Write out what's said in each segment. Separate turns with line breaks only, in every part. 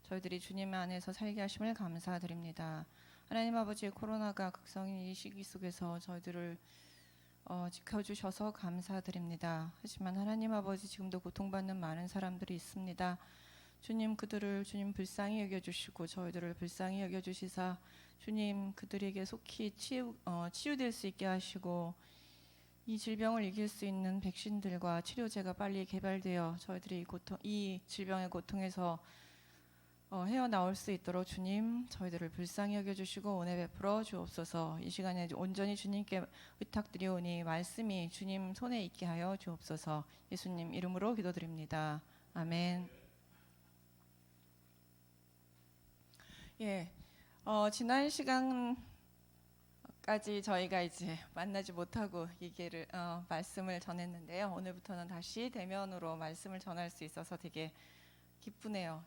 저희들이 주님 안에서 살게 하심을 감사드립니다. 하나님 아버지, 코로나가 극성인 이 시기 속에서 저희들을 지켜주셔서 감사드립니다. 하지만 하나님 아버지, 지금도 고통받는 많은 사람들이 있습니다. 주님, 그들을 주님 불쌍히 여겨주시고 저희들을 불쌍히 여겨주시사 주님, 그들에게 속히 치유될 수 있게 하시고 이 질병을 이길 수 있는 백신들과 치료제가 빨리 개발되어 저희들이 이 질병의 고통에서 헤어나올 수 있도록 주님, 저희들을 불쌍히 여겨주시고 은혜 베풀어 주옵소서. 이 시간에 온전히 주님께 의탁드리오니 말씀이 주님 손에 있게 하여 주옵소서. 예수님 이름으로 기도드립니다. 아멘. 지난 시간까지 저희가 이제 만나지 못하고 말씀을 전했는데요. 오늘부터는 다시 대면으로 말씀을 전할 수 있어서 되게 기쁘네요.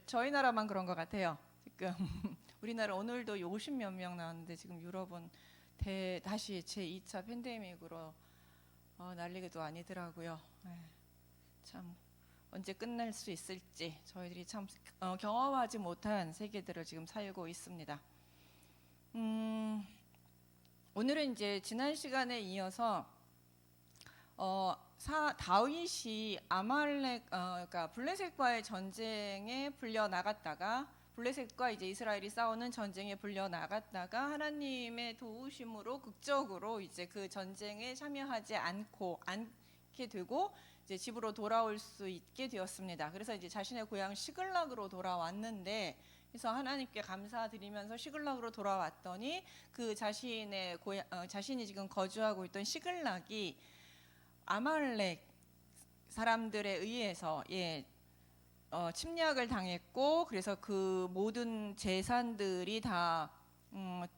저희 나라만 그런 것 같아요. 지금 우리나라 오늘도 50몇 명 나왔는데 지금 유럽은 다시 제2차 팬데믹으로 난리도 아니더라고요. 참 언제 끝날 수 있을지 저희들이 참 경험하지 못한 세계들을 지금 살고 있습니다. 오늘은 이제 지난 시간에 이어서 다윗이 그러니까 블레셋과의 전쟁에 불려 나갔다가 블레셋과 이제 이스라엘이 싸우는 전쟁에 불려 나갔다가 하나님의 도우심으로 극적으로 이제 그 전쟁에 참여하지 않게 되고 이제 집으로 돌아올 수 있게 되었습니다. 그래서 이제 자신의 고향 시글락으로 돌아왔는데, 그래서 하나님께 감사드리면서 시글락으로 돌아왔더니 그 자신이 지금 거주하고 있던 시글락이 아말렉 사람들에 의해서 침략을 당했고, 그래서 그 모든 재산들이 다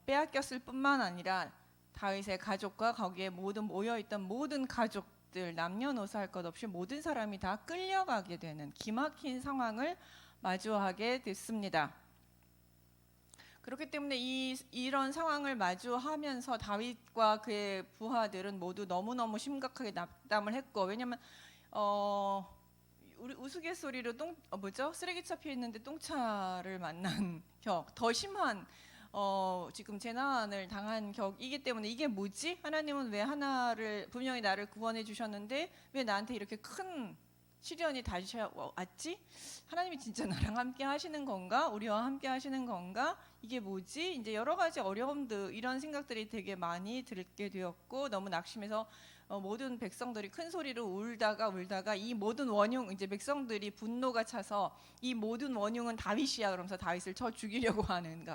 빼앗겼을 뿐만 아니라 다윗의 가족과 거기에 모여있던 모든 가족들, 남녀노소 할 것 없이 모든 사람이 다 끌려가게 되는 기막힌 상황을 마주하게 됐습니다. 그렇기 때문에 이런 상황을 마주하면서 다윗과 그의 부하들은 모두 너무너무 심각하게 낙담을 했고, 왜냐면 우리 우스갯소리로 쓰레기차 피해 있는데 똥차를 만난 격, 더 심한 지금 재난을 당한 격이기 때문에 이게 뭐지? 하나님은 왜 분명히 나를 구원해 주셨는데 왜 나한테 이렇게 큰 시련이 다시 왔지? 하나님이 진짜 나랑 함께 하시는 건가? 우리와 함께 하시는 건가? 이게 뭐지? 이제 여러 가지 어려움들, 이런 생각들이 되게 많이 들게 되었고, 너무 낙심해서 모든 백성들이 큰 소리로 울다가 이 모든 원흉, 이제 백성들이 분노가 차서 이 모든 원흉은 다윗이야 그러면서 다윗을 쳐 죽이려고 하는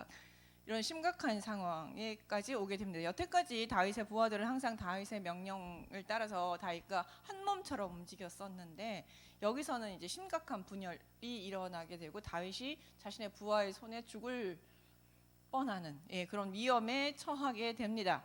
이런 심각한 상황에까지 오게 됩니다. 여태까지 다윗의 부하들은 항상 다윗의 명령을 따라서 다윗과 한 몸처럼 움직였었는데, 여기서는 이제 심각한 분열이 일어나게 되고 다윗이 자신의 부하의 손에 죽을 뻔하는 그런 위험에 처하게 됩니다.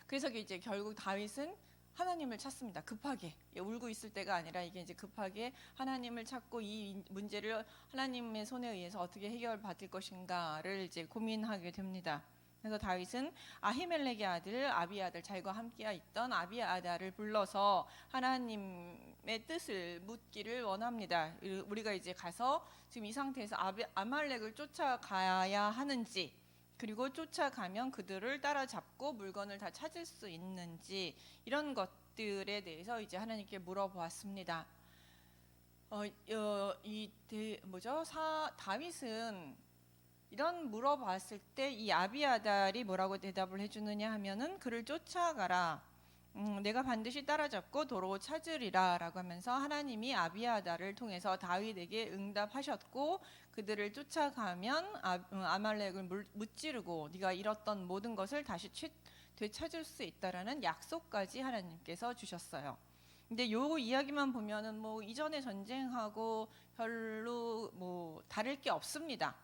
그래서 이제 결국 다윗은 하나님을 찾습니다. 급하게 울고 있을 때가 아니라 이게 이제 급하게 하나님을 찾고 이 문제를 하나님의 손에 의해서 어떻게 해결받을 것인가를 이제 고민하게 됩니다. 그래서 다윗은 아히멜렉의 아들 아비아달, 자기와 함께 있던 아비아달을 불러서 하나님의 뜻을 묻기를 원합니다. 우리가 이제 가서 지금 이 상태에서 아말렉을 쫓아가야 하는지, 그리고 쫓아가면 그들을 따라잡고 물건을 다 찾을 수 있는지, 이런 것들에 대해서 이제 하나님께 물어보았습니다. 다윗은 이런 물어봤을 때 이 아비아달이 뭐라고 대답을 해주느냐 하면은, 그를 쫓아가라, 내가 반드시 따라잡고 도로 찾으리라 라고 하면서 하나님이 아비아달을 통해서 다윗에게 응답하셨고, 그들을 쫓아가면 아말렉을 무찌르고 네가 잃었던 모든 것을 다시 되찾을 수 있다라는 약속까지 하나님께서 주셨어요. 근데 요 이야기만 보면은 이전의 전쟁하고 별로 다를 게 없습니다.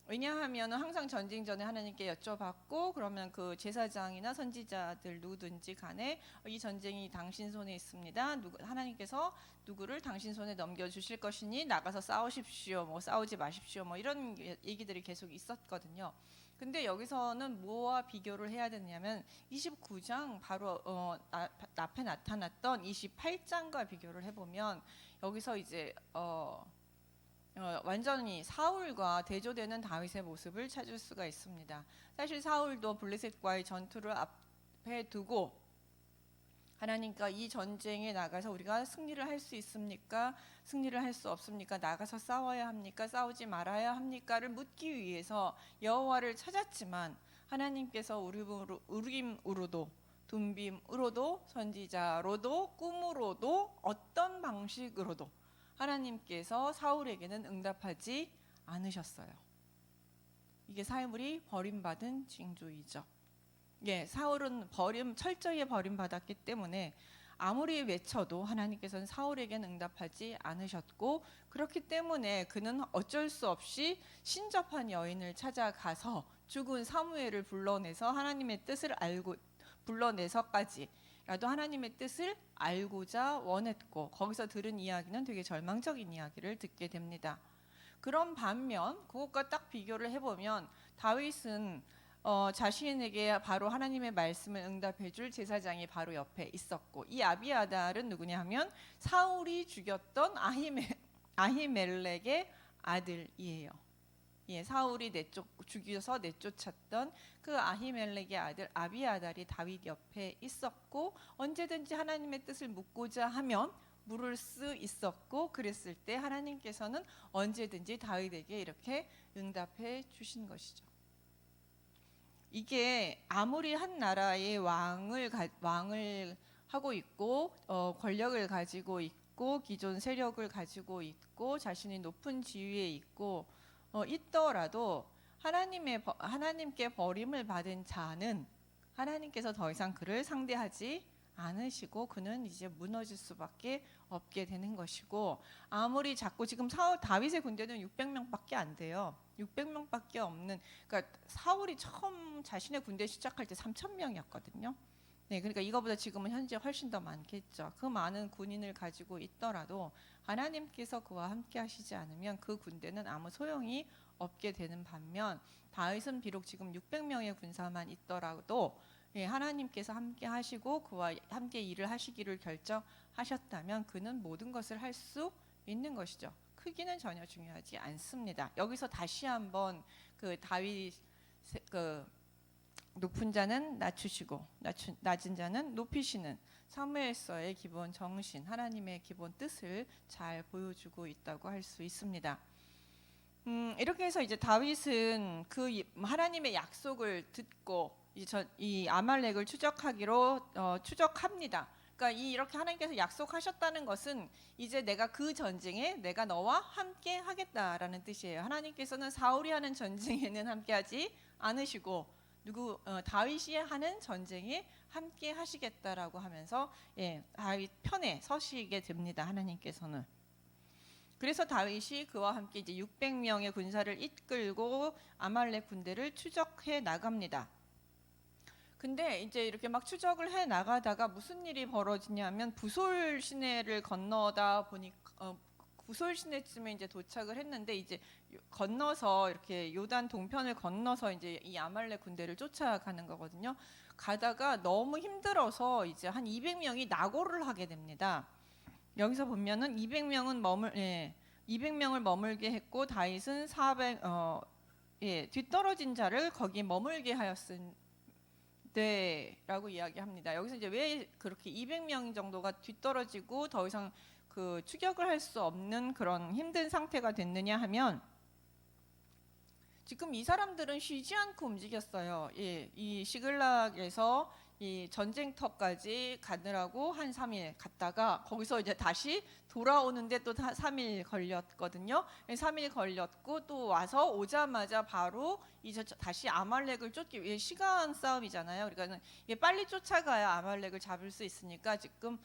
왜냐하면 항상 전쟁 전에 하나님께 여쭤봤고, 그러면 그 제사장이나 선지자들 누구든지 간에 이 전쟁이 당신 손에 있습니다. 하나님께서 누구를 당신 손에 넘겨주실 것이니 나가서 싸우십시오, 싸우지 마십시오, 이런 얘기들이 계속 있었거든요. 근데 여기서는 뭐와 비교를 해야 되냐면 29장 바로 앞에 나타났던 28장과 비교를 해보면, 여기서 이제 완전히 사울과 대조되는 다윗의 모습을 찾을 수가 있습니다. 사실 사울도 블레셋과의 전투를 앞에 두고 하나님과 이 전쟁에 나가서 우리가 승리를 할 수 있습니까? 승리를 할 수 없습니까? 나가서 싸워야 합니까? 싸우지 말아야 합니까?를 묻기 위해서 여호와를 찾았지만 하나님께서 우림으로도 둠빔으로도 선지자로도 꿈으로도 어떤 방식으로도 하나님께서 사울에게는 응답하지 않으셨어요. 이게 사울이 버림받은 징조이죠. 사울은 철저히 버림받았기 때문에 아무리 외쳐도 하나님께서는 사울에게는 응답하지 않으셨고, 그렇기 때문에 그는 어쩔 수 없이 신접한 여인을 찾아가서 죽은 사무엘을 불러내서 하나님의 뜻을 알고 불러내서까지라도 하나님의 뜻을 알고자 원했고, 거기서 들은 이야기는 되게 절망적인 이야기를 듣게 됩니다. 그런 반면 그것과 딱 비교를 해보면 다윗은 자신에게 바로 하나님의 말씀을 응답해줄 제사장이 바로 옆에 있었고, 이 아비아달은 누구냐 하면 사울이 죽였던 아히멜렉의 아들이에요. 사울이 죽여서 내쫓았던 그 아히멜렉의 아들 아비아달이 다윗 옆에 있었고, 언제든지 하나님의 뜻을 묻고자 하면 물을 수 있었고, 그랬을 때 하나님께서는 언제든지 다윗에게 이렇게 응답해 주신 것이죠. 이게 아무리 한 나라의 왕을 하고 있고 권력을 가지고 있고 기존 세력을 가지고 있고 자신이 높은 지위에 있고 있더라도 하나님께 버림을 받은 자는 하나님께서 더 이상 그를 상대하지 않으시고 그는 이제 무너질 수밖에 없게 되는 것이고, 아무리 자꾸 지금 다윗의 군대는 600명밖에 안 돼요. 600명밖에 없는, 그러니까 사울이 처음 자신의 군대 시작할 때 3,000명이었거든요. 그러니까 이거보다 지금은 현재 훨씬 더 많겠죠. 그 많은 군인을 가지고 있더라도 하나님께서 그와 함께 하시지 않으면 그 군대는 아무 소용이 없게 되는 반면, 다윗은 비록 지금 600명의 군사만 있더라도 하나님께서 함께 하시고 그와 함께 일을 하시기를 결정하셨다면 그는 모든 것을 할 수 있는 것이죠. 크기는 전혀 중요하지 않습니다. 여기서 다시 한번 그 다윗 높은 자는 낮추시고 낮은 자는 높이시는 사무엘서의 기본 정신, 하나님의 기본 뜻을 잘 보여주고 있다고 할 수 있습니다. 이렇게 해서 이제 다윗은 그 하나님의 약속을 듣고 이 아말렉을 추적합니다. 그러니까 이렇게 하나님께서 약속하셨다는 것은 이제 내가 그 전쟁에 내가 너와 함께 하겠다라는 뜻이에요. 하나님께서는 사울이 하는 전쟁에는 함께하지 않으시고 다윗이 하는 전쟁에 함께 하시겠다라고 하면서 다윗 편에 서시게 됩니다. 하나님께서는. 그래서 다윗이 그와 함께 이제 600명의 군사를 이끌고 아말렉 군대를 추적해 나갑니다. 근데 이제 이렇게 막 추적을 해 나가다가 무슨 일이 벌어지냐면 부솔 시내를 건너다 보니까 부솔 시내쯤에 이제 도착을 했는데, 이제 건너서 이렇게 요단 동편을 건너서 이제 이 아말렉 군대를 쫓아가는 거거든요. 가다가 너무 힘들어서 이제 한 200명이 낙오를 하게 됩니다. 여기서 보면은 200명을 머물게 했고 다윗은 뒤떨어진 자를 거기 머물게 하였으니 라고 이야기합니다. 여기서 이제 왜 그렇게 200명 정도가 뒤떨어지고 더 이상 그 추격을 할 수 없는 그런 힘든 상태가 됐느냐 하면, 지금 이 사람들은 쉬지 않고 움직였어요. 이 시글락에서 이 전쟁터까지 가느라고 한 3일 갔다가 거기서 이제 다시 돌아오는데 또 3일 걸렸거든요. 3일 걸렸고 또 와서 오자마자 바로 이제 다시 아말렉을 쫓기 위해 시간 싸움이잖아요. 그러니까 빨리 쫓아가야 아말렉을 잡을 수 있으니까 지금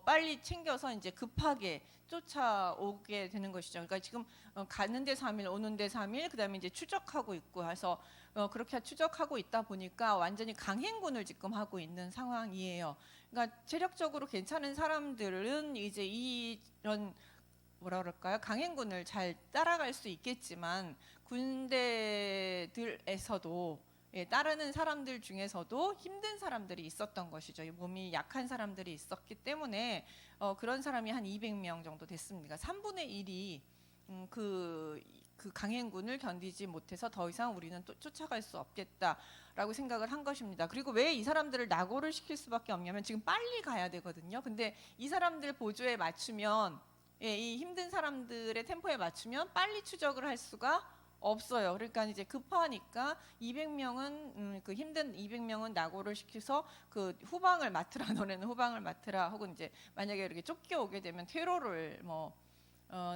빨리 챙겨서 이제 급하게 쫓아오게 되는 것이죠. 그러니까 지금 가는데 3일, 오는데 3일, 그다음에 이제 추적하고 있고 해서 그렇게 추적하고 있다 보니까 완전히 강행군을 지금 하고 있는 상황이에요. 그러니까 체력적으로 괜찮은 사람들은 이제 이런 뭐라 그럴까요? 강행군을 잘 따라갈 수 있겠지만 군대들에서도 따르는 사람들 중에서도 힘든 사람들이 있었던 것이죠. 몸이 약한 사람들이 있었기 때문에 그런 사람이 한 200명 정도 됐습니다. 3분의 1이 그 강행군을 견디지 못해서 더 이상 우리는 또 쫓아갈 수 없겠다라고 생각을 한 것입니다. 그리고 왜 이 사람들을 낙오를 시킬 수밖에 없냐면 지금 빨리 가야 되거든요. 근데 이 사람들 보조에 맞추면 이 힘든 사람들의 템포에 맞추면 빨리 추적을 할 수가 없어요. 그러니까 이제 급하니까 200명은 그 힘든 200명은 낙오를 시켜서 그 후방을 맡으라, 너네는 후방을 맡으라, 혹은 이제 만약에 이렇게 쫓겨오게 되면 퇴로를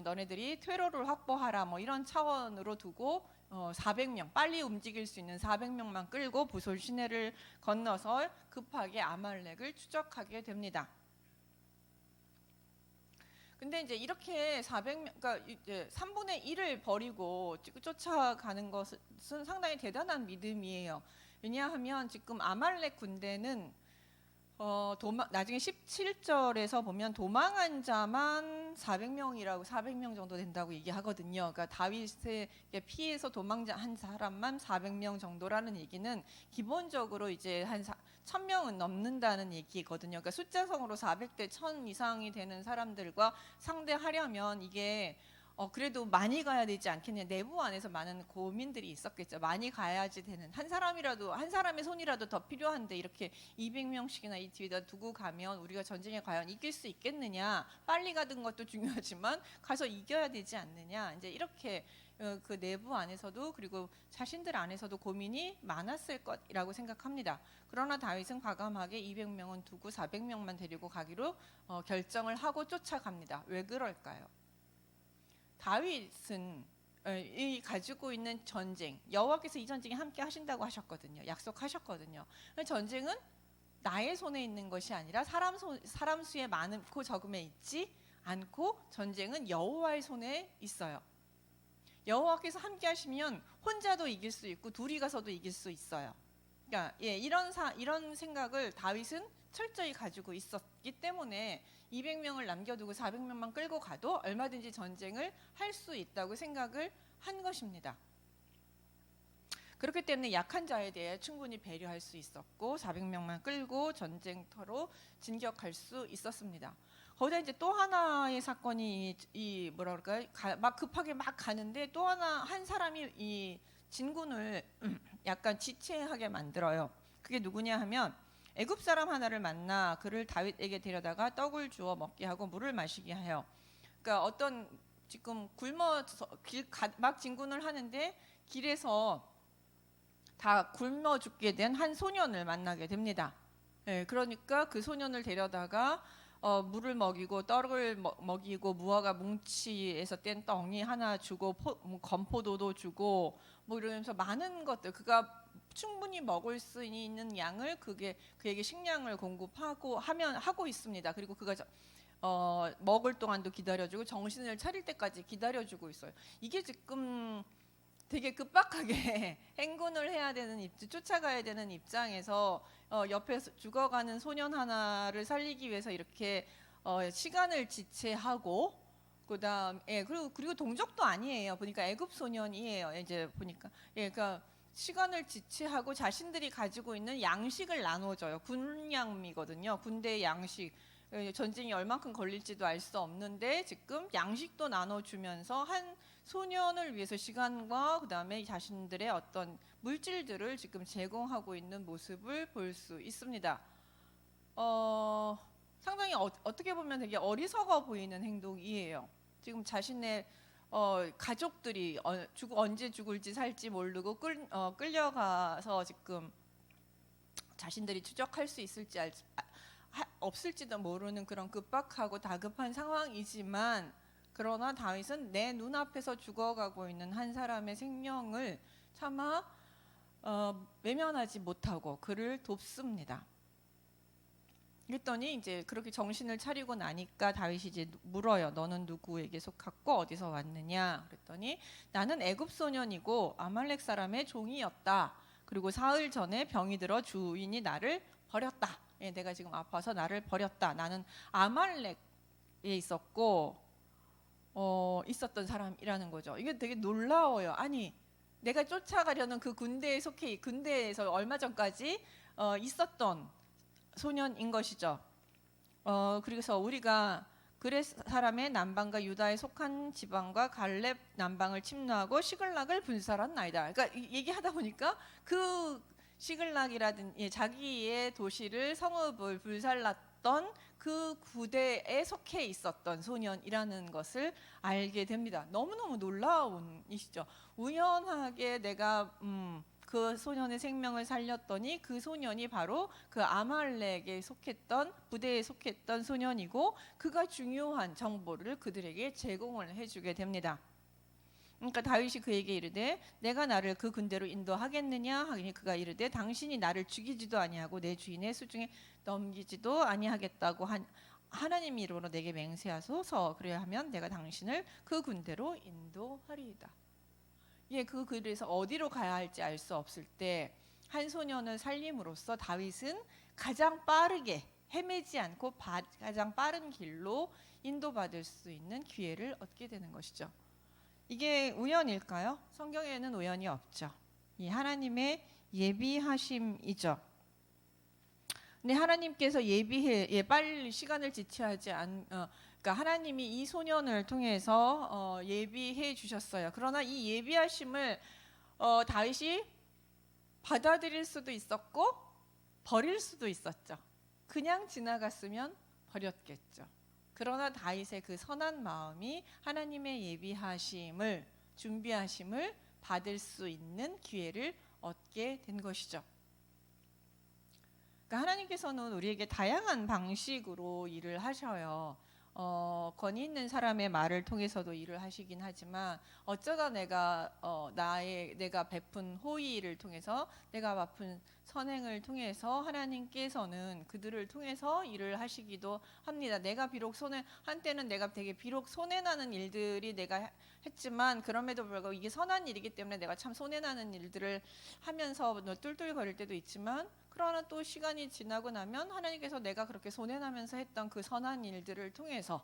너네들이 퇴로를 확보하라, 이런 차원으로 두고 400명 빨리 움직일 수 있는 400명만 끌고 부솔 시내를 건너서 급하게 아말렉을 추적하게 됩니다. 근데 이제 이렇게 400명, 그러니까 이제 3분의 1을 버리고 쫓아가는 것은 상당히 대단한 믿음이에요. 왜냐하면 지금 아말렉 군대는 나중에 17절에서 보면 도망한 자만 400명 정도 된다고 얘기하거든요. 그러니까 다윗의 피해서 도망한 사람만 400명 정도라는 얘기는 기본적으로 이제 한 1000명은 넘는다는 얘기거든요. 그러니까 숫자성으로 400대 1000 이상이 되는 사람들과 상대하려면 이게 그래도 많이 가야 되지 않겠냐. 내부 안에서 많은 고민들이 있었겠죠. 많이 가야지 되는, 한 사람의 손이라도 더 필요한데 이렇게 200명씩이나 이 뒤에다 두고 가면 우리가 전쟁에 과연 이길 수 있겠느냐. 빨리 가는 것도 중요하지만 가서 이겨야 되지 않느냐. 이제 이렇게 그 내부 안에서도 그리고 자신들 안에서도 고민이 많았을 것이라고 생각합니다. 그러나 다윗은 과감하게 200명은 두고 400명만 데리고 가기로 결정을 하고 쫓아갑니다. 왜 그럴까요? 다윗은 이 가지고 있는 전쟁, 여호와께서 이 전쟁에 함께 하신다고 하셨거든요. 약속하셨거든요. 전쟁은 나의 손에 있는 것이 아니라 사람 수에 많고 적음에 있지 않고 전쟁은 여호와의 손에 있어요. 여호와께서 함께 하시면 혼자도 이길 수 있고 둘이 가서도 이길 수 있어요. 그러니까 이런 생각을 다윗은 철저히 가지고 있었기 때문에 200명을 남겨두고 400명만 끌고 가도 얼마든지 전쟁을 할 수 있다고 생각을 한 것입니다. 그렇기 때문에 약한 자에 대해 충분히 배려할 수 있었고 400명만 끌고 전쟁터로 진격할 수 있었습니다. 거기다 이제 또 하나의 사건이 막 급하게 막 가는데 또 한 사람이 이 진군을 약간 지체하게 만들어요. 그게 누구냐 하면 애굽 사람 하나를 만나 그를 다윗에게 데려다가 떡을 주어 먹게 하고 물을 마시게 해요. 그러니까 어떤 지금 굶어서 막 진군을 하는데 길에서 다 굶어 죽게 된 한 소년을 만나게 됩니다. 그러니까 그 소년을 데려다가 물을 먹이고 떡을 먹이고 무화과 뭉치에서 뗀 떡이 하나 주고 건포도도 주고 이러면서 많은 것들, 그가 충분히 먹을 수 있는 양을 그에게 식량을 하고 있습니다. 그리고 그가 먹을 동안도 기다려주고 정신을 차릴 때까지 기다려주고 있어요. 이게 지금 되게 급박하게 행군을 해야 되는 쫓아가야 되는 입장에서 옆에서 죽어가는 소년 하나를 살리기 위해서 이렇게 시간을 지체하고 그다음에 그리고 동족도 아니에요. 보니까 애굽 소년이에요. 이제 보니까 그러니까 시간을 지체하고 자신들이 가지고 있는 양식을 나눠줘요. 군량미거든요. 군대의 양식. 전쟁이 얼만큼 걸릴지도 알 수 없는데 지금 양식도 나눠주면서 한 소년을 위해서 시간과 그다음에 자신들의 어떤 물질들을 지금 제공하고 있는 모습을 볼 수 있습니다. 상당히 어떻게 보면 되게 어리석어 보이는 행동이에요. 지금 자신의 가족들이 언제 죽을지 살지 모르고 끌려가서 지금 자신들이 추적할 수 있을지 없을지도 모르는 그런 급박하고 다급한 상황이지만, 그러나 다윗은 내 눈앞에서 죽어가고 있는 한 사람의 생명을 차마 외면하지 못하고 그를 돕습니다. 그랬더니 이제 그렇게 정신을 차리고 나니까 다윗이 이제 물어요. 너는 누구에게 속했고 어디서 왔느냐? 그랬더니 나는 애굽 소년이고 아말렉 사람의 종이었다. 그리고 사흘 전에 병이 들어 주인이 나를 버렸다. 내가 지금 아파서 나를 버렸다. 나는 아말렉에 있었던 사람이라는 거죠. 이게 되게 놀라워요. 아니, 내가 쫓아가려는 그 군대에서 얼마 전까지 있었던 소년인 것이죠. 그래서 우리가 그렛 사람의 남방과 유다에 속한 지방과 갈렙 남방을 침노하고 시글락을 분살한 나이다. 그러니까 얘기하다 보니까 그 시글락이라든지 자기의 도시를 성읍을 불살랐던 그 부대에 속해 있었던 소년이라는 것을 알게 됩니다. 너무너무 놀라운 이시죠. 우연하게 내가 그 소년의 생명을 살렸더니 그 소년이 바로 그 아말렉에 속했던 부대에 속했던 소년이고 그가 중요한 정보를 그들에게 제공을 해주게 됩니다. 그러니까 다윗이 그에게 이르되 내가 나를 그 군대로 인도하겠느냐 하니 그가 이르되 당신이 나를 죽이지도 아니하고 내 주인의 수중에 넘기지도 아니하겠다고 하나님 이름으로 내게 맹세하소서. 그래야 하면 내가 당신을 그 군대로 인도하리이다. 예, 그 길에서 어디로 가야 할지 알 수 없을 때 한 소년을 살림으로써 다윗은 가장 빠르게 헤매지 않고 가장 빠른 길로 인도받을 수 있는 기회를 얻게 되는 것이죠. 이게 우연일까요? 성경에는 우연이 없죠. 이 하나님의 예비하심이죠. 근데 하나님께서 빨리 시간을 지체하지 그러니까 하나님이 이 소년을 통해서 예비해 주셨어요. 그러나 이 예비하심을 다윗이 받아들일 수도 있었고 버릴 수도 있었죠. 그냥 지나갔으면 버렸겠죠. 그러나 다윗의 그 선한 마음이 하나님의 예비하심을 준비하심을 받을 수 있는 기회를 얻게 된 것이죠. 그러니까 하나님께서는 우리에게 다양한 방식으로 일을 하셔요. 권위 있는 사람의 말을 통해서도 일을 하시긴 하지만 어쩌다 내가 베푼 호의를 통해서 내가 베푼 선행을 통해서 하나님께서는 그들을 통해서 일을 하시기도 합니다. 한때는 내가 되게 비록 손해나는 일들이 내가 했지만 그럼에도 불구하고 이게 선한 일이기 때문에 내가 참 손해나는 일들을 하면서 툴툴거릴 때도 있지만 그러나 또 시간이 지나고 나면 하나님께서 내가 그렇게 손해나면서 했던 그 선한 일들을 통해서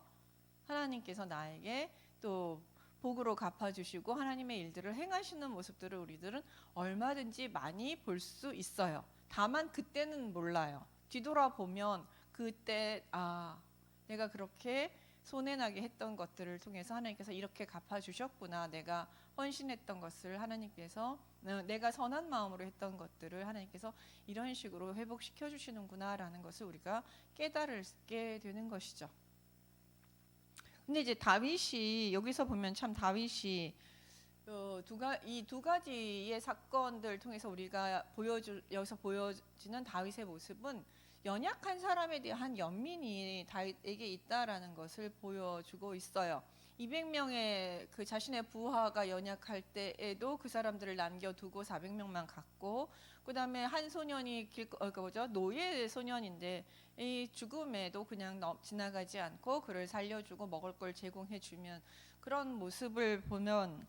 하나님께서 나에게 또 복으로 갚아주시고 하나님의 일들을 행하시는 모습들을 우리들은 얼마든지 많이 볼 수 있어요. 다만 그때는 몰라요. 뒤돌아보면 그때 내가 그렇게 손해나게 했던 것들을 통해서 하나님께서 이렇게 갚아주셨구나. 내가 헌신했던 것을 하나님께서 내가 선한 마음으로 했던 것들을 하나님께서 이런 식으로 회복시켜 주시는구나라는 것을 우리가 깨달게 되는 것이죠. 근데 이제 다윗이 여기서 보면 참 다윗이 이 두 가지의 사건들 통해서 우리가 여기서 보여지는 다윗의 모습은 연약한 사람에 대한 연민이 다윗에게 있다라는 것을 보여주고 있어요. 200명의 그 자신의 부하가 연약할 때에도 그 사람들을 남겨두고 400명만 갔고, 그 다음에 한 소년이 노예 소년인데 이 죽음에도 그냥 지나가지 않고 그를 살려주고 먹을 걸 제공해주면 그런 모습을 보면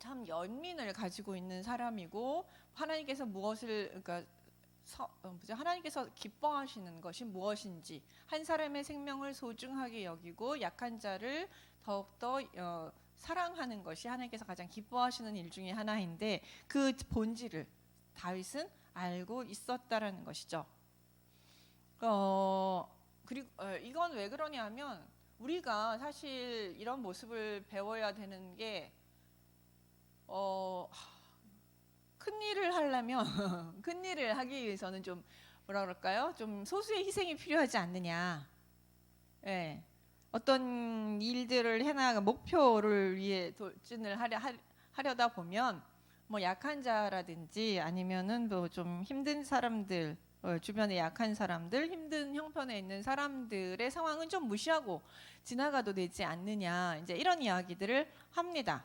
참 연민을 가지고 있는 사람이고 하나님께서 하나님께서 기뻐하시는 것이 무엇인지 한 사람의 생명을 소중하게 여기고 약한 자를 더욱더 사랑하는 것이 하나님께서 가장 기뻐하시는 일 중에 하나인데 그 본질을 다윗은 알고 있었다라는 것이죠. 그리고 이건 왜 그러냐면 우리가 사실 이런 모습을 배워야 되는 게 큰 일을 하려면 큰 일을 하기 위해서는 좀 좀 소수의 희생이 필요하지 않느냐. 어떤 일들을 해나가 목표를 위해 돌진을 하려다 보면 뭐 약한 자라든지 아니면은 뭐 좀 힘든 사람들, 주변에 약한 사람들, 힘든 형편에 있는 사람들의 상황은 좀 무시하고 지나가도 되지 않느냐. 이제 이런 이야기들을 합니다.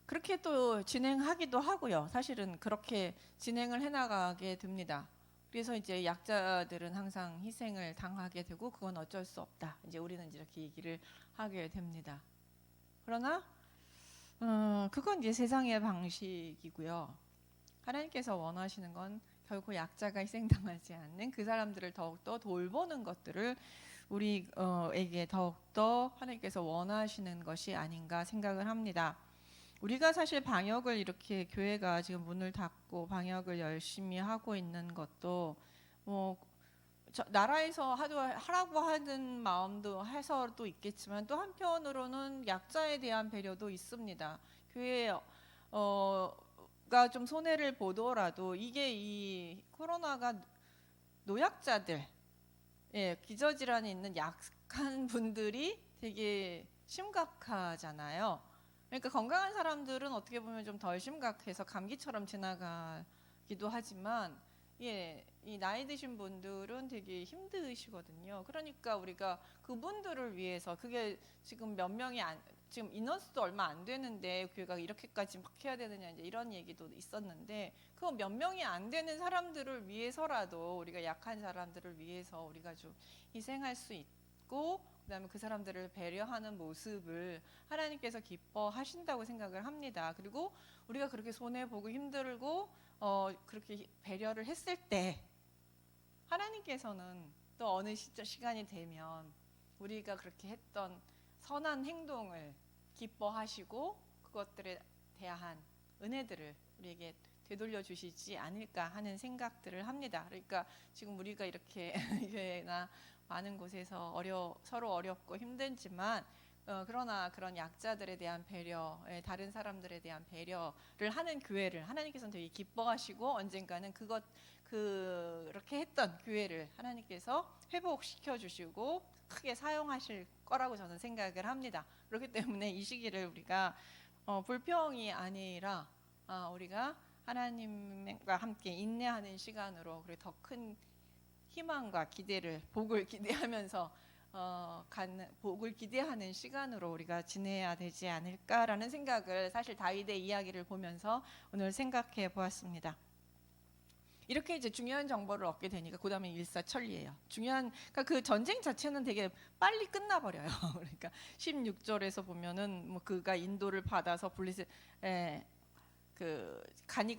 그렇게 또 진행하기도 하고요. 사실은 그렇게 진행을 해나가게 됩니다. 그래서 이제 약자들은 항상 희생을 당하게 되고 그건 어쩔 수 없다. 이제 우리는 이렇게 얘기를 하게 됩니다. 그러나 그건 이제 세상의 방식이고요. 하나님께서 원하시는 건 결코 약자가 희생당하지 않는 그 사람들을 더욱더 돌보는 것들을 우리에게 더욱더 하나님께서 원하시는 것이 아닌가 생각을 합니다. 우리가 사실 방역을 이렇게 교회가 지금 문을 닫고 방역을 열심히 하고 있는 것도 나라에서 하라고 하는 마음도 해서도 있겠지만 또 한편으로는 약자에 대한 배려도 있습니다. 교회가 좀 손해를 보더라도 이게 이 코로나가 노약자들, 기저질환이 있는 약한 분들이 되게 심각하잖아요. 그러니까 건강한 사람들은 어떻게 보면 좀 덜 심각해서 감기처럼 지나가기도 하지만 이 나이 드신 분들은 되게 힘드시거든요. 그러니까 우리가 그분들을 위해서 그게 지금 몇 명이 지금 인원수도 얼마 안 되는데 교회가 이렇게까지 막 해야 되느냐 이제 이런 얘기도 있었는데 그 몇 명이 안 되는 사람들을 위해서라도 우리가 약한 사람들을 위해서 우리가 좀 희생할 수 있고 그다음에 그 사람들을 배려하는 모습을 하나님께서 기뻐하신다고 생각을 합니다. 그리고 우리가 그렇게 손해 보고 힘들고 그렇게 배려를 했을 때 하나님께서는 또 어느 시간이 되면 우리가 그렇게 했던 선한 행동을 기뻐하시고 그것들에 대한 은혜들을 우리에게 되돌려 주시지 않을까 하는 생각들을 합니다. 그러니까 지금 우리가 이렇게 교회나 많은 곳에서 서로 어렵고 힘들지만 그러나 그런 약자들에 대한 배려, 다른 사람들에 대한 배려를 하는 교회를 하나님께서는 되게 기뻐하시고 언젠가는 그렇게 했던 교회를 하나님께서 회복시켜 주시고 크게 사용하실 거라고 저는 생각을 합니다. 그렇기 때문에 이 시기를 우리가 불평이 아니라 우리가 하나님과 함께 인내하는 시간으로 그리고 더 큰 희망과 기대를 복을 기대하면서 복을 기대하는 시간으로 우리가 지내야 되지 않을까라는 생각을 사실 다윗의 이야기를 보면서 오늘 생각해 보았습니다. 이렇게 이제 중요한 정보를 얻게 되니까 그다음에 일사천리예요. 그러니까 그 전쟁 자체는 되게 빨리 끝나버려요. 그러니까 16절에서 보면은 뭐 그가 인도를 받아서 블레셋 그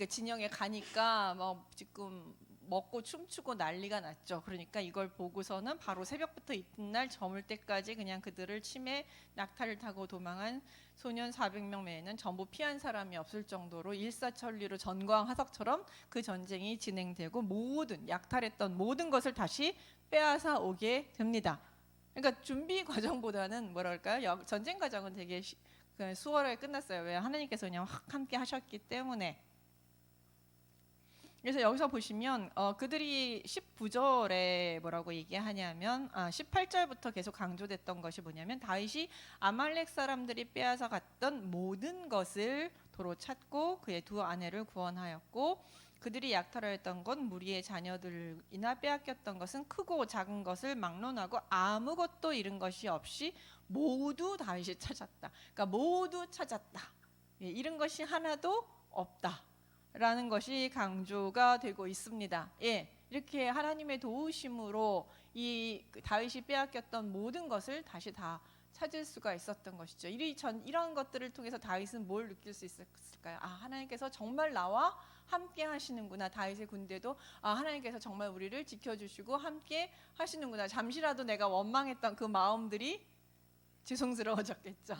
진영에 가니까 뭐 지금 먹고 춤추고 난리가 났죠. 그러니까 이걸 보고서는 바로 새벽부터 이튿날 저물 때까지 그냥 그들을 치매 낙타를 타고 도망한 소년 400명 외에는 전부 피한 사람이 없을 정도로 일사천리로 전광화석처럼 그 전쟁이 진행되고 약탈했던 모든 것을 다시 빼앗아 오게 됩니다. 그러니까 준비 과정보다는 뭐랄까요? 전쟁 과정은 되게 수월하게 끝났어요. 왜? 하나님께서 그냥 확 함께 하셨기 때문에. 그래서 여기서 보시면 그들이 19절에 뭐라고 얘기하냐면 18절부터 계속 강조됐던 것이 뭐냐면 다윗이 아말렉 사람들이 빼앗아 갔던 모든 것을 도로 찾고 그의 두 아내를 구원하였고 그들이 약탈하였던 건 무리의 자녀들이나 빼앗겼던 것은 크고 작은 것을 막론하고 아무것도 잃은 것이 없이 모두 다윗이 찾았다. 그러니까 모두 찾았다. 잃은 것이 하나도 없다. 라는 것이 강조가 되고 있습니다. 이렇게 하나님의 도우심으로 이 다윗이 빼앗겼던 모든 것을 다시 다 찾을 수가 있었던 것이죠. 이런 것들을 통해서 다윗은 뭘 느낄 수 있을까요? 하나님께서 정말 나와 함께 하시는구나. 다윗의 군대도 하나님께서 정말 우리를 지켜주시고 함께 하시는구나. 잠시라도 내가 원망했던 그 마음들이 죄송스러워졌겠죠.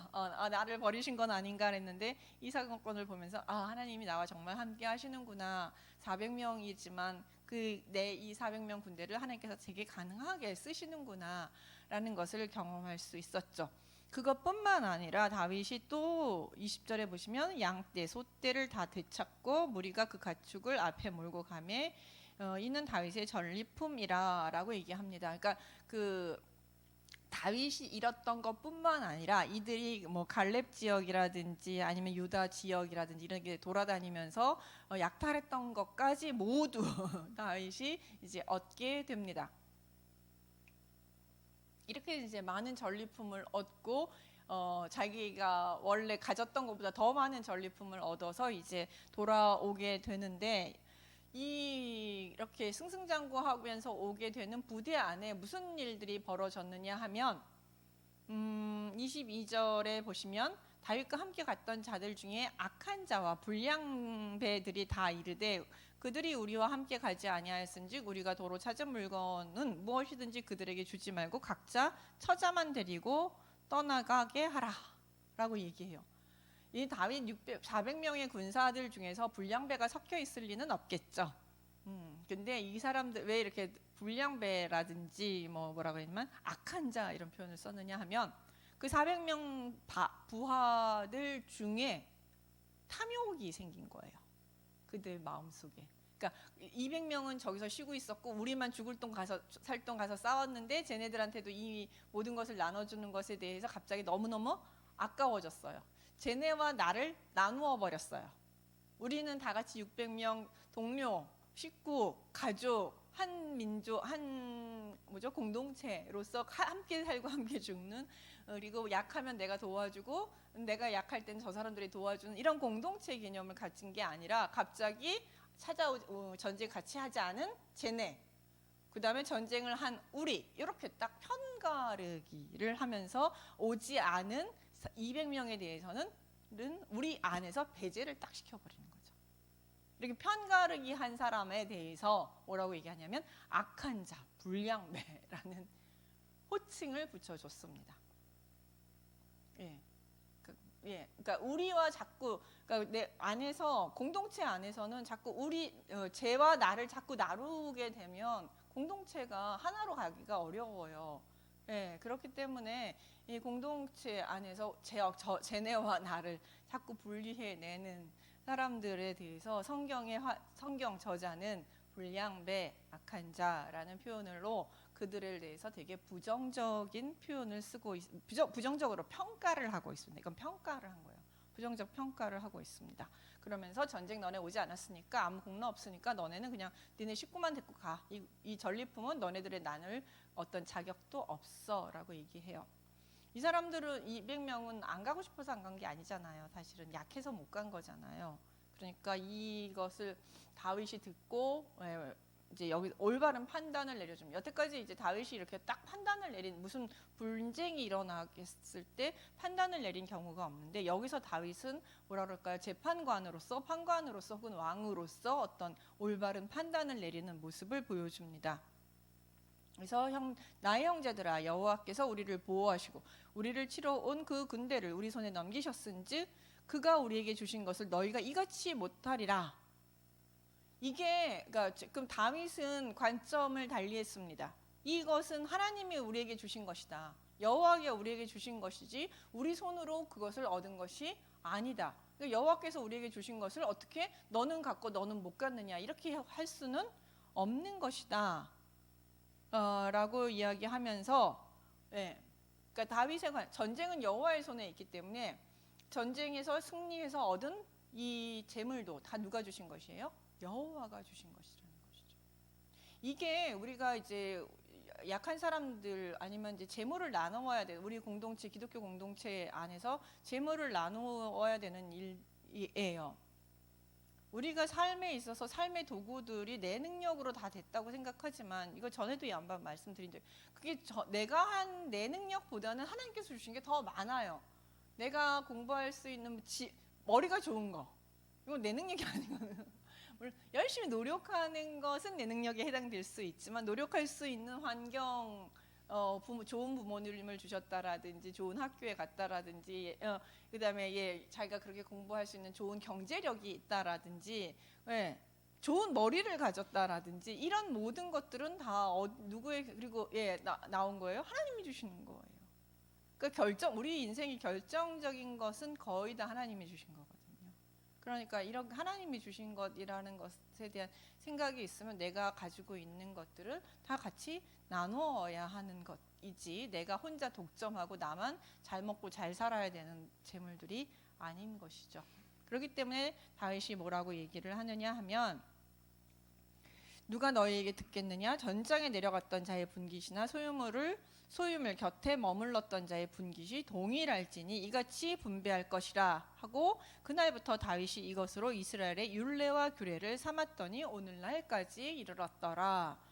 나를 버리신 건 아닌가 했는데 이 사건을 보면서 하나님이 나와 정말 함께 하시는구나. 400명이지만 이 400명 군대를 하나님께서 되게 가능하게 쓰시는구나 라는 것을 경험할 수 있었죠. 그것뿐만 아니라 다윗이 또 20절에 보시면 양떼, 소떼를 다 되찾고 무리가 그 가축을 앞에 몰고 가매 이는 다윗의 전리품이라 라고 얘기합니다. 그러니까 다윗이 잃었던 것뿐만 아니라 이들이 뭐 갈렙 지역이라든지 아니면 유다 지역이라든지 이런 게 돌아다니면서 약탈했던 것까지 모두 다윗이 이제 얻게 됩니다. 이렇게 이제 많은 전리품을 얻고 자기가 원래 가졌던 것보다 더 많은 전리품을 얻어서 이제 돌아오게 되는데 이렇게 승승장구하면서 오게 되는 부대 안에 무슨 일들이 벌어졌느냐 하면 22절에 보시면 다윗과 함께 갔던 자들 중에 악한 자와 불량배들이 다 이르되 그들이 우리와 함께 가지 아니하였은즉 우리가 도로 찾은 물건은 무엇이든지 그들에게 주지 말고 각자 처자만 데리고 떠나가게 하라 라고 얘기해요. 이 다윗 400명의 군사들 중에서 불량배가 섞여 있을 리는 없겠죠. 근데 이 사람들 왜 이렇게 불량배라든지 뭐라 그랬지만 악한 자 이런 표현을 썼느냐 하면 그 400명 부하들 중에 탐욕이 생긴 거예요. 그들 마음속에. 그러니까 200명은 저기서 쉬고 있었고 우리만 죽을 돈 가서 살 돈 가서 싸웠는데 쟤네들한테도 이 모든 것을 나눠주는 것에 대해서 갑자기 너무너무 아까워졌어요. 쟤네와 나를 나누어 버렸어요. 우리는 다 같이 600명 동료, 식구, 가족, 한 민족, 공동체로서 함께 살고 함께 죽는, 그리고 약하면 내가 도와주고 내가 약할 땐 저 사람들이 도와주는 이런 공동체 개념을 가진 게 아니라 갑자기 전쟁 같이 하지 않은 쟤네, 그 다음에 전쟁을 한 우리, 이렇게 딱 편가르기를 하면서 오지 않은 200명에 대해서는 우리 안에서 배제를 딱 시켜버리는 거죠. 이렇게 편가르기 한 사람에 대해서 뭐라고 얘기하냐면 악한 자, 불량배라는 호칭을 붙여줬습니다. 그러니까 우리와 자꾸, 그러니까 내 안에서, 공동체 안에서는 자꾸 쟤와 나를 자꾸 나누게 되면 공동체가 하나로 가기가 어려워요. 그렇기 때문에 이 공동체 안에서 쟤네와 나를 자꾸 분리해내는 사람들에 대해서 성경 저자는 불량배, 악한 자라는 표현으로 그들에 대해서 되게 부정적인 표현을 쓰고 부정적으로 평가를 하고 있습니다. 이건 평가를 한 거예요. 부정적 평가를 하고 있습니다. 그러면서 전쟁 너네 오지 않았으니까 아무 공로 없으니까 너네는 그냥 니네 식구만 데리고 가. 이 전리품은 너네들의 나눌 어떤 자격도 없어라고 얘기해요. 이 사람들은 200명은 안 가고 싶어서 안 간 게 아니잖아요. 사실은 약해서 못 간 거잖아요. 그러니까 이것을 다윗이 듣고 이제 여기 올바른 판단을 내려줍니다. 여태까지 이제 다윗이 이렇게 딱 판단을 내린, 무슨 분쟁이 일어나겠을 때 판단을 내린 경우가 없는데 여기서 다윗은 뭐라 그럴까요? 재판관으로서, 판관으로서 혹은 왕으로서 어떤 올바른 판단을 내리는 모습을 보여줍니다. 그래서 나의 형제들아, 여호와께서 우리를 보호하시고 우리를 치러 온 그 군대를 우리 손에 넘기셨은즉 그가 우리에게 주신 것을 너희가 이같이 못하리라. 이게, 그러니까 지금 다윗은 관점을 달리했습니다. 이것은 하나님이 우리에게 주신 것이다. 여호와가 우리에게 주신 것이지 우리 손으로 그것을 얻은 것이 아니다. 그러니까 여호와께서 우리에게 주신 것을 어떻게 너는 갖고 너는 못 갖느냐, 이렇게 할 수는 없는 것이다. 라고 이야기하면서, 그러니까 다윗의 전쟁은 여호와의 손에 있기 때문에 전쟁에서 승리해서 얻은 이 재물도 다 누가 주신 것이에요? 여호와가 주신 것이라는 것이죠. 이게 우리가 이제 약한 사람들 아니면 이제 재물을 나누어야 돼. 우리 공동체, 기독교 공동체 안에서 재물을 나누어야 되는 일이에요. 우리가 삶에 있어서 삶의 도구들이 내 능력으로 다 됐다고 생각하지만, 이거 전에도 한번 말씀드린 적, 그게 내가 한 내 능력보다는 하나님께서 주신 게 더 많아요. 내가 공부할 수 있는 머리가 좋은 거, 이건 내 능력이 아니거든요. 열심히 노력하는 것은 내 능력에 해당될 수 있지만, 노력할 수 있는 환경, 좋은 부모님을 주셨다라든지 좋은 학교에 갔다라든지, 그다음에 자기가 그렇게 공부할 수 있는 좋은 경제력이 있다라든지, 좋은 머리를 가졌다라든지, 이런 모든 것들은 다 누구의, 그리고 나온 거예요? 하나님이 주시는 거예요. 그러니까 우리 인생이 결정적인 것은 거의 다 하나님이 주신 거거든요. 그러니까 이런 하나님이 주신 것이라는 것에 대한 생각이 있으면 내가 가지고 있는 것들을 다 같이 나누어야 하는 것이지, 내가 혼자 독점하고 나만 잘 먹고 잘 살아야 되는 재물들이 아닌 것이죠. 그렇기 때문에 다윗이 뭐라고 얘기를 하느냐 하면, 누가 너희에게 듣겠느냐? 전장에 내려갔던 자의 분깃이나 소유물 곁에 머물렀던 자의 분깃이 동일할지니 이같이 분배할 것이라 하고, 그날부터 다윗이 이것으로 이스라엘의 율례와 규례를 삼았더니 오늘날까지 이르렀더라.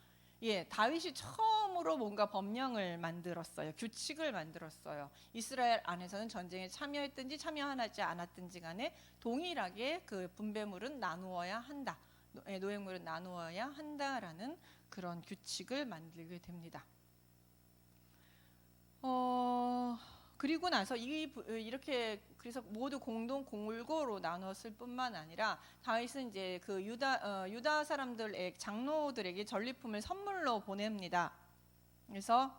다윗이 처음으로 뭔가 법령을 만들었어요. 규칙을 만들었어요. 이스라엘 안에서는 전쟁에 참여했든지 참여하지 않았든지 간에 동일하게 그 분배물은 나누어야 한다. 노획물은 나누어야 한다라는 그런 규칙을 만들게 됩니다. 그리고 나서 이렇게 그래서 모두 공동 공울고로 나눴을 뿐만 아니라 다윗은 이제 그 유다 사람들의 장로들에게 전리품을 선물로 보냅니다. 그래서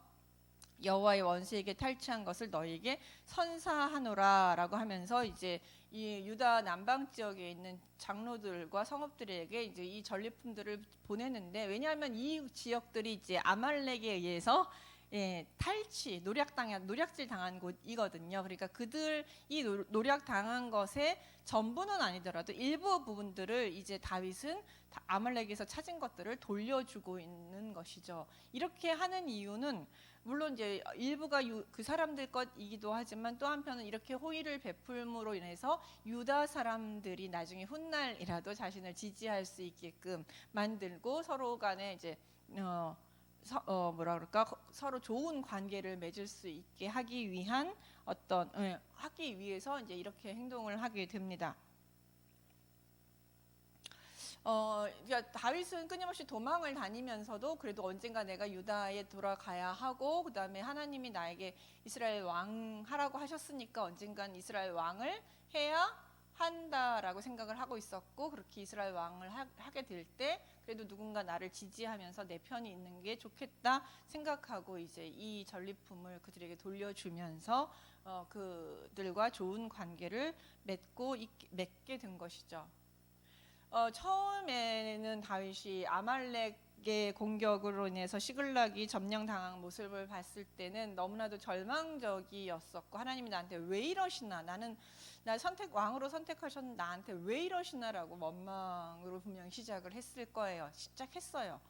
여호와의 원수에게 탈취한 것을 너희에게 선사하노라라고 하면서 이제 이 유다 남방 지역에 있는 장로들과 성읍들에게 이제 이 전리품들을 보내는데, 왜냐하면 이 지역들이 이제 아말렉에 의해서 노략질 당한 곳이거든요. 그러니까 그들이 노략 당한 것의 전부는 아니더라도 일부 부분들을 이제 다윗은 아말렉에서 찾은 것들을 돌려주고 있는 것이죠. 이렇게 하는 이유는 물론 이제 일부가 그 사람들 것이기도 하지만 또 한편은 이렇게 호의를 베풀므로 인해서 유다 사람들이 나중에 훗날이라도 자신을 지지할 수 있게끔 만들고 서로 간에 이제 서로 좋은 관계를 맺을 수 있게 하기 위한 하기 위해서 이제 이렇게 행동을 하게 됩니다. 그러니까 다윗은 끊임없이 도망을 다니면서도 그래도 언젠가 내가 유다에 돌아가야 하고, 그 다음에 하나님이 나에게 이스라엘 왕 하라고 하셨으니까 언젠간 이스라엘 왕을 해야 한다라고 생각을 하고 있었고, 그렇게 이스라엘 왕을 하게 될 때 그래도 누군가 나를 지지하면서 내 편이 있는 게 좋겠다 생각하고 이제 이 전리품을 그들에게 돌려주면서 그들과 좋은 관계를 맺게 된 것이죠. 처음에는 다윗이 아말렉의 공격으로 인해서 시글락이 점령당한 모습을 봤을 때는 너무나도 절망적이었었고, 하나님이 나한테 왜 이러시나, 나 왕으로 선택하셨는데 나한테 왜 이러시나라고 원망으로 분명히 시작했어요.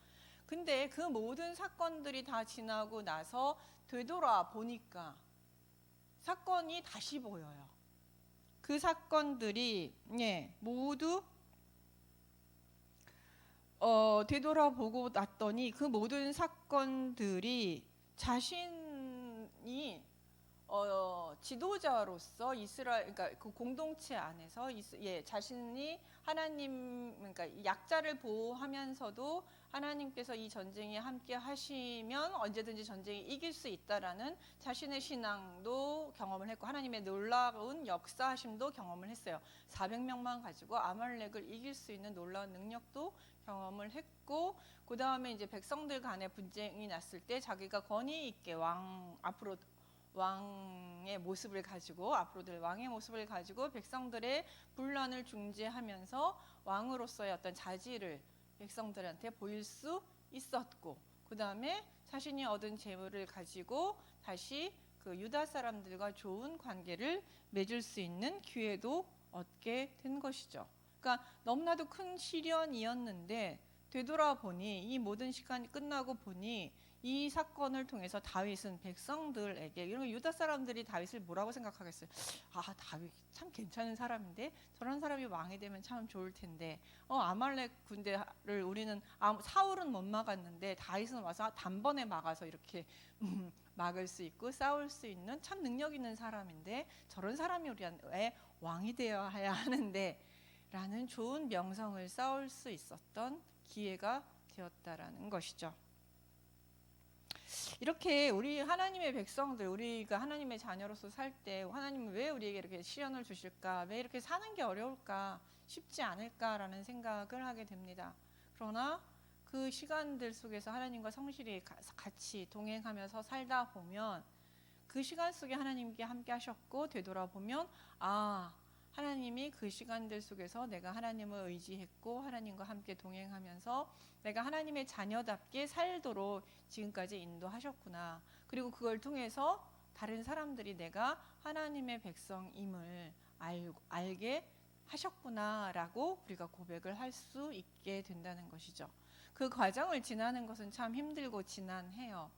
근데 그 모든 사건들이 다 지나고 나서 되돌아 보니까 사건이 다시 보여요. 그 사건들이 모두 되돌아보고 났더니 그 모든 사건들이 자신이 지도자로서 그러니까 그 공동체 안에서 자신이 그러니까 약자를 보호하면서도 하나님께서 이 전쟁에 함께 하시면 언제든지 전쟁에 이길 수 있다라는 자신의 신앙도 경험을 했고, 하나님의 놀라운 역사하심도 경험을 했어요. 400명만 가지고 아말렉을 이길 수 있는 놀라운 능력도 경험을 했고, 그 다음에 이제 백성들 간의 분쟁이 났을 때 자기가 권위 있게 왕의 모습을 가지고 백성들의 분란을 중재하면서 왕으로서의 어떤 자질을 백성들한테 보일 수 있었고, 그 다음에 자신이 얻은 재물을 가지고 다시 그 유다 사람들과 좋은 관계를 맺을 수 있는 기회도 얻게 된 것이죠. 그러니까 너무나도 큰 시련이었는데 되돌아보니, 이 모든 시간이 끝나고 보니 이 사건을 통해서 다윗은 백성들에게, 이런 유다 사람들이 다윗을 뭐라고 생각하겠어요? 다윗 참 괜찮은 사람인데 저런 사람이 왕이 되면 참 좋을 텐데, 아말렉 군대를 우리는 사울은 못 막았는데 다윗은 와서 단번에 막아서 이렇게 막을 수 있고 싸울 수 있는 참 능력 있는 사람인데 저런 사람이 우리의 왕이 되어야 하는데 라는 좋은 명성을 쌓을 수 있었던 기회가 되었다라는 것이죠. 이렇게 우리 하나님의 백성들, 우리가 하나님의 자녀로서 살 때 하나님은 왜 우리에게 이렇게 시련을 주실까, 왜 이렇게 사는 게 어려울까, 쉽지 않을까라는 생각을 하게 됩니다. 그러나 그 시간들 속에서 하나님과 성실히 같이 동행하면서 살다 보면 그 시간 속에 하나님께 함께 하셨고, 되돌아보면 하나님이 그 시간들 속에서 내가 하나님을 의지했고 하나님과 함께 동행하면서 내가 하나님의 자녀답게 살도록 지금까지 인도하셨구나. 그리고 그걸 통해서 다른 사람들이 내가 하나님의 백성임을 알게 하셨구나라고 우리가 고백을 할 수 있게 된다는 것이죠. 그 과정을 지나는 것은 참 힘들고 지난해요.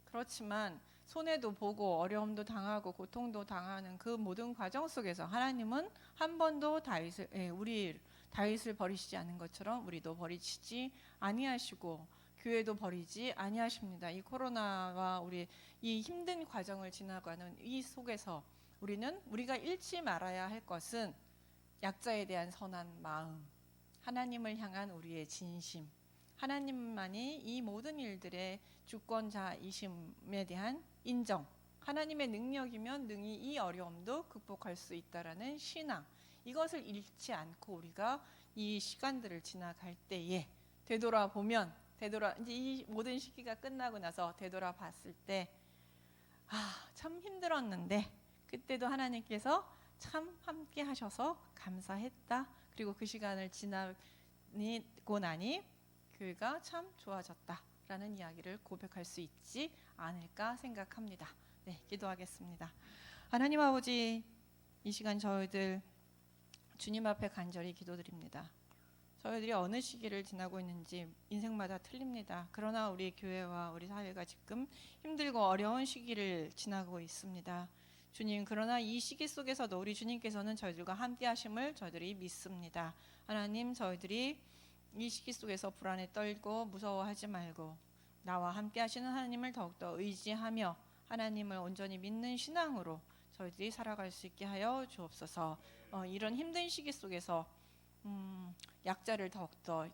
그렇지만 손해도 보고 어려움도 당하고 고통도 당하는 그 모든 과정 속에서 하나님은 한 번도 다윗을 버리시지 않은 것처럼 우리도 버리시지 아니하시고 교회도 버리지 아니하십니다. 이 코로나와 우리 이 힘든 과정을 지나가는 이 속에서 우리가 잃지 말아야 할 것은 약자에 대한 선한 마음, 하나님을 향한 우리의 진심, 하나님만이 이 모든 일들의 주권자이심에 대한 인정, 하나님의 능력이면 능히 이 어려움도 극복할 수 있다라는 신앙, 이것을 잃지 않고 우리가 이 시간들을 지나갈 때에 되돌아보면 이제 이 모든 시기가 끝나고 나서 되돌아봤을 때 참 힘들었는데 그때도 하나님께서 참 함께 하셔서 감사했다. 그리고 그 시간을 지나고 나니 교회가 참 좋아졌다라는 이야기를 고백할 수 있지 않을까 생각합니다. 네, 기도하겠습니다. 하나님 아버지, 이 시간 저희들 주님 앞에 간절히 기도드립니다. 저희들이 어느 시기를 지나고 있는지 인생마다 틀립니다. 그러나 우리 교회와 우리 사회가 지금 힘들고 어려운 시기를 지나고 있습니다. 주님, 그러나 이 시기 속에서도 우리 주님께서는 저희들과 함께 하심을 저희들이 믿습니다. 하나님, 저희들이 이 시기 속에서 불안에 떨고 무서워하지 말고 나와 함께 하시는 하나님을 더욱더 의지하며 하나님을 온전히 믿는 신앙으로 저희들이 살아갈 수 있게 하여 주옵소서. 이런 힘든 시기 속에서 약자를 더욱더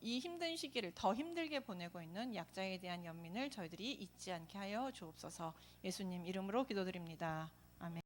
이 힘든 시기를 더 힘들게 보내고 있는 약자에 대한 연민을 저희들이 잊지 않게 하여 주옵소서. 예수님 이름으로 기도드립니다. 아멘.